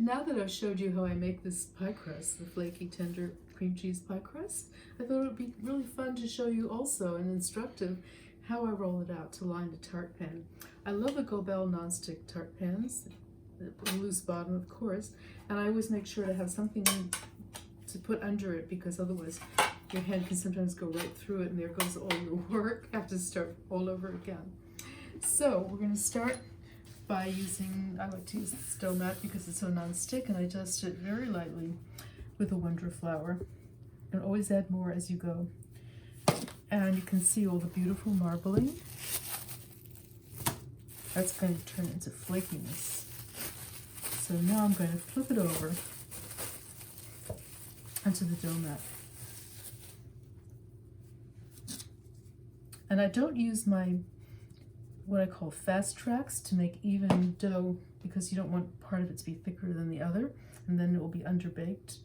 Now that I've showed you how I make this pie crust, the flaky, tender cream cheese pie crust, I thought it would be really fun to show you also and instructive how I roll it out to line the tart pan. I love the Gobel nonstick tart pans, a loose bottom of course, and I always make sure to have something to put under it because otherwise your hand can sometimes go right through it and there goes all your work. I have to start all over again. So we're going to start by using, I like to use this dough mat because it's so non-stick, and I dust it very lightly with a Wonder flour. And always add more as you go. And you can see all the beautiful marbling. That's going to turn into flakiness. So now I'm going to flip it over onto the dough mat. And I don't use my what I call fast tracks to make even dough because you don't want part of it to be thicker than the other, and then it will be underbaked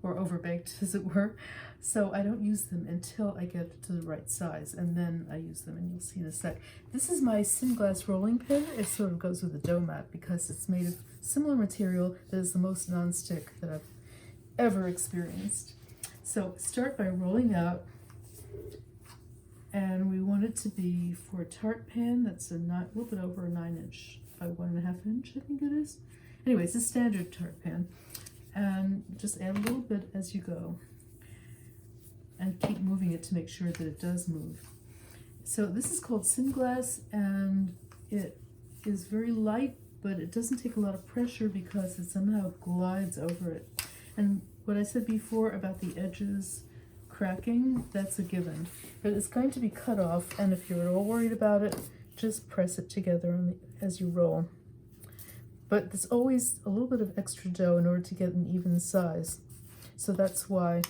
or overbaked as it were. So I don't use them until I get it to the right size, and then I use them, and you'll see in a sec. This is my Singlass rolling pin. It sort of goes with the dough mat because it's made of similar material that is the most non-stick that I've ever experienced. So start by rolling out. And we want it to be for a tart pan that's a little bit over a 9" by 1.5 inch, I think it is. Anyway, it's a standard tart pan. And just add a little bit as you go. And keep moving it to make sure that it does move. So this is called Singlass, and it is very light, but it doesn't take a lot of pressure because it somehow glides over it. And what I said before about the edges cracking, that's a given, but it's going to be cut off, and if you're at all worried about it, just press it together as you roll. But there's always a little bit of extra dough in order to get an even size, so that's why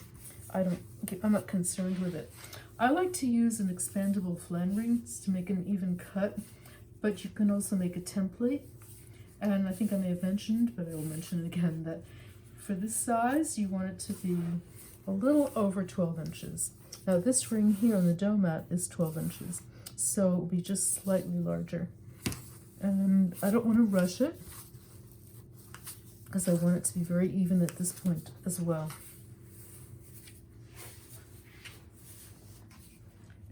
I'm not concerned with it. I like to use an expandable flan ring to make an even cut, but you can also make a template, and I think I may have mentioned, but I will mention it again, that for this size you want it to be a little over 12 inches. Now this ring here on the dough mat is 12 inches, so it will be just slightly larger. And I don't want to rush it because I want it to be very even at this point as well.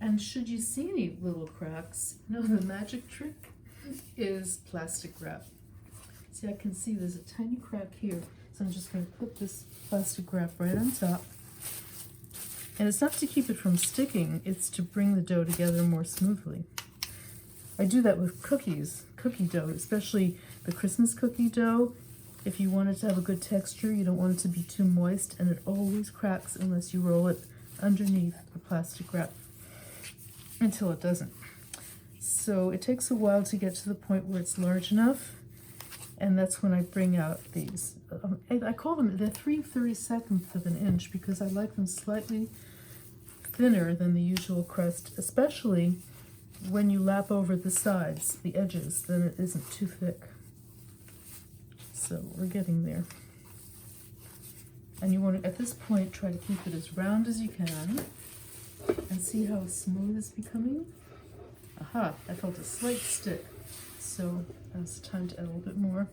And should you see any little cracks, no, the magic trick is plastic wrap. See, I can see there's a tiny crack here, so I'm just going to put this plastic wrap right on top. And it's not to keep it from sticking, it's to bring the dough together more smoothly. I do that with cookies, cookie dough, especially the Christmas cookie dough. If you want it to have a good texture, you don't want it to be too moist, and it always cracks unless you roll it underneath the plastic wrap until it doesn't. So it takes a while to get to the point where it's large enough, and that's when I bring out these. I call them, they're 3/32 of an inch because I like them slightly thinner than the usual crust, especially when you lap over the sides, the edges, then it isn't too thick. So we're getting there. And you want to, at this point, try to keep it as round as you can and see how smooth it's becoming. Aha, I felt a slight stick. So it's time to add a little bit more.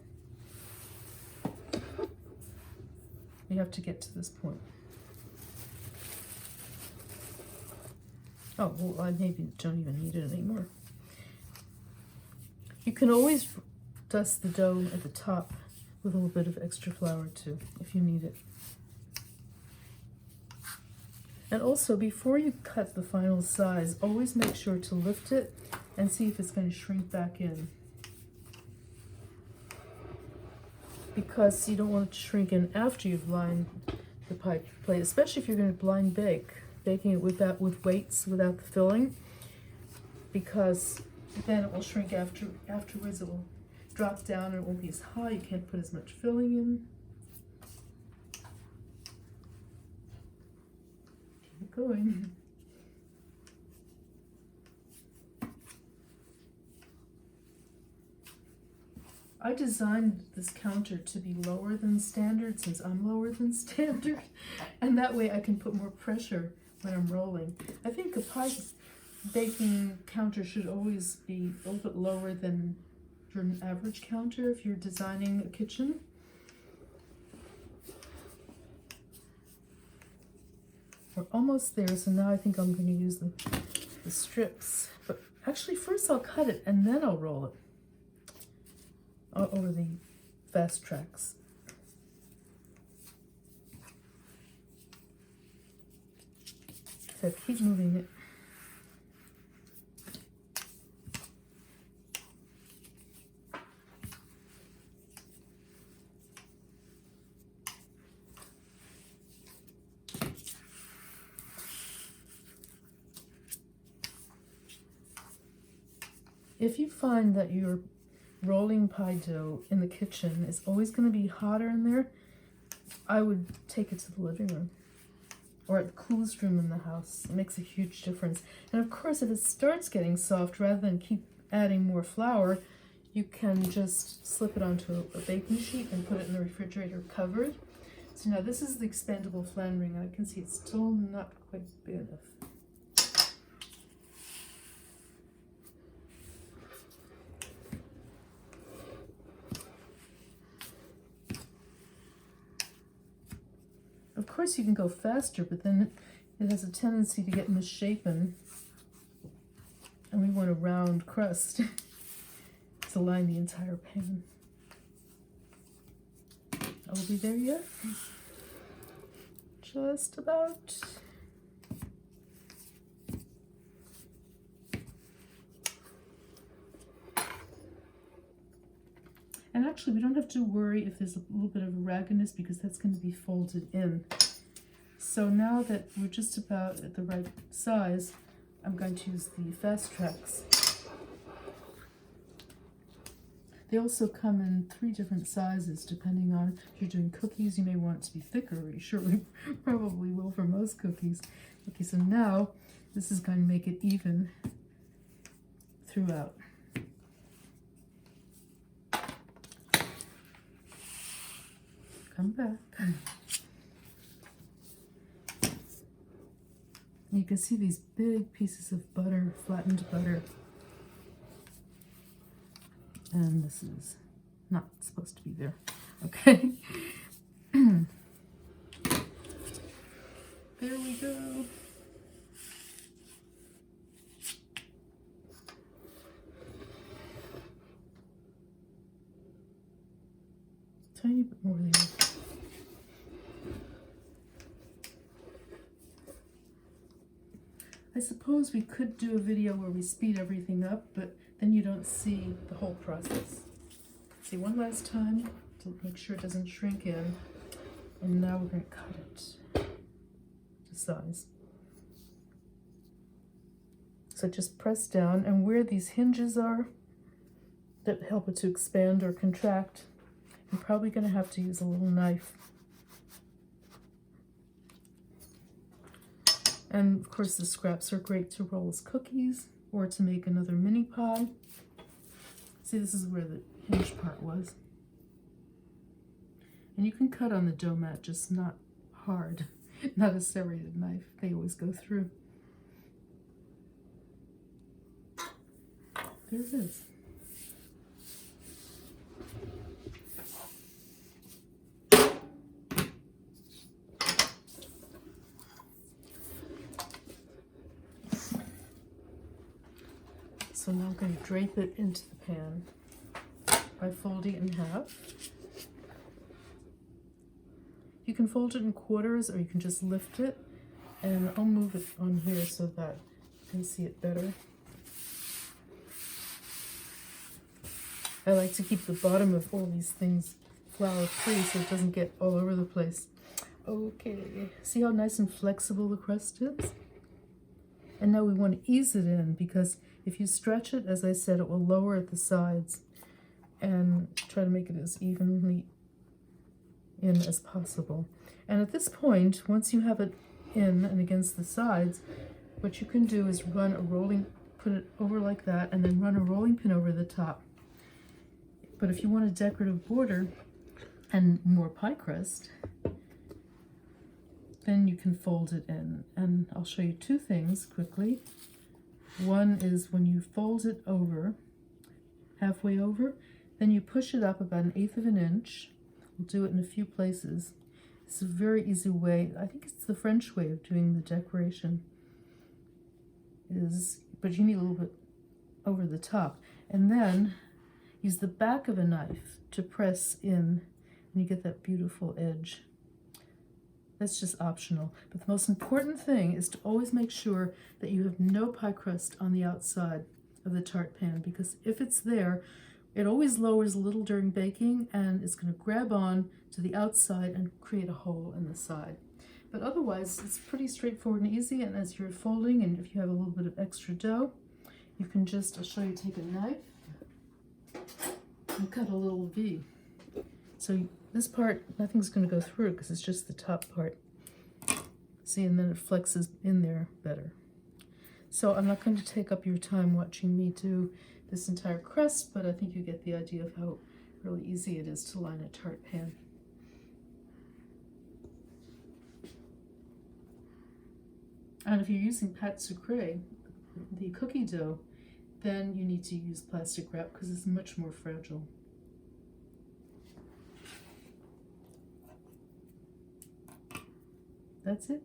You have to get to this point. Oh, well, I maybe don't even need it anymore. You can always dust the dough at the top with a little bit of extra flour too, if you need it. And also, before you cut the final size, always make sure to lift it and see if it's going to shrink back in. Because you don't want it to shrink in after you've lined the pie plate, especially if you're going to blind bake, baking it with weights, without the filling, because then it will shrink afterwards. It will drop down and it won't be as high. You can't put as much filling in. Keep it going. I designed this counter to be lower than standard since I'm lower than standard, and that way I can put more pressure when I'm rolling. I think a pie baking counter should always be a little bit lower than your average counter if you're designing a kitchen. We're almost there, so now I think I'm going to use the strips. But actually, first I'll cut it and then I'll roll it over the fast tracks. So keep moving it. If you find that your rolling pie dough in the kitchen is always going to be hotter in there, I would take it to the living room or at the coolest room in the house. It makes a huge difference. And of course, if it starts getting soft, rather than keep adding more flour, you can just slip it onto a baking sheet and put it in the refrigerator covered. So now this is the expandable flan ring, and I can see it's still not quite big enough. Of course you can go faster, but then it has a tendency to get misshapen, and we want a round crust to line the entire pan. Are we there yet? Just about. And actually, we don't have to worry if there's a little bit of raggedness, because that's going to be folded in. So now that we're just about at the right size, I'm going to use the fast tracks. They also come in 3 different sizes, depending on if you're doing cookies, you may want it to be thicker. You surely probably will for most cookies. Okay, so now this is going to make it even throughout. Come back. You can see these big pieces of butter, flattened butter. And this is not supposed to be there. Okay. There we go. Tiny bit more there. I suppose we could do a video where we speed everything up, but then you don't see the whole process. See, one last time to make sure it doesn't shrink in. And now we're going to cut it to size. So just press down, and where these hinges are that help it to expand or contract, I'm probably going to have to use a little knife. And of course the scraps are great to roll as cookies or to make another mini pie. See, this is where the hinge part was. And you can cut on the dough mat, just not hard, not a serrated knife. They always go through. There it is. So now I'm going to drape it into the pan by folding it in half. You can fold it in quarters, or you can just lift it, and I'll move it on here so that you can see it better. I like to keep the bottom of all these things flour free so it doesn't get all over the place. Okay, see how nice and flexible the crust is? And now we want to ease it in, because if you stretch it, as I said, it will lower at the sides, and try to make it as evenly in as possible. And at this point, once you have it in and against the sides, what you can do is run a rolling, put it over like that, and then run a rolling pin over the top. But if you want a decorative border and more pie crust, then you can fold it in. And I'll show you 2 things quickly. One is when you fold it over, halfway over, then you push it up about 1/8 of an inch. We'll do it in a few places. It's a very easy way. I think it's the French way of doing the decoration. But you need a little bit over the top. And then use the back of a knife to press in, and you get that beautiful edge. That's just optional. But the most important thing is to always make sure that you have no pie crust on the outside of the tart pan, because if it's there, it always lowers a little during baking, and it's going to grab on to the outside and create a hole in the side. But otherwise, it's pretty straightforward and easy, and as you're folding, and if you have a little bit of extra dough, you can just, I'll show you, take a knife and cut a little V. So this part, nothing's going to go through because it's just the top part. See, and then it flexes in there better. So I'm not going to take up your time watching me do this entire crust, but I think you get the idea of how really easy it is to line a tart pan. And if you're using pâte sucrée, the cookie dough, then you need to use plastic wrap because it's much more fragile. That's it.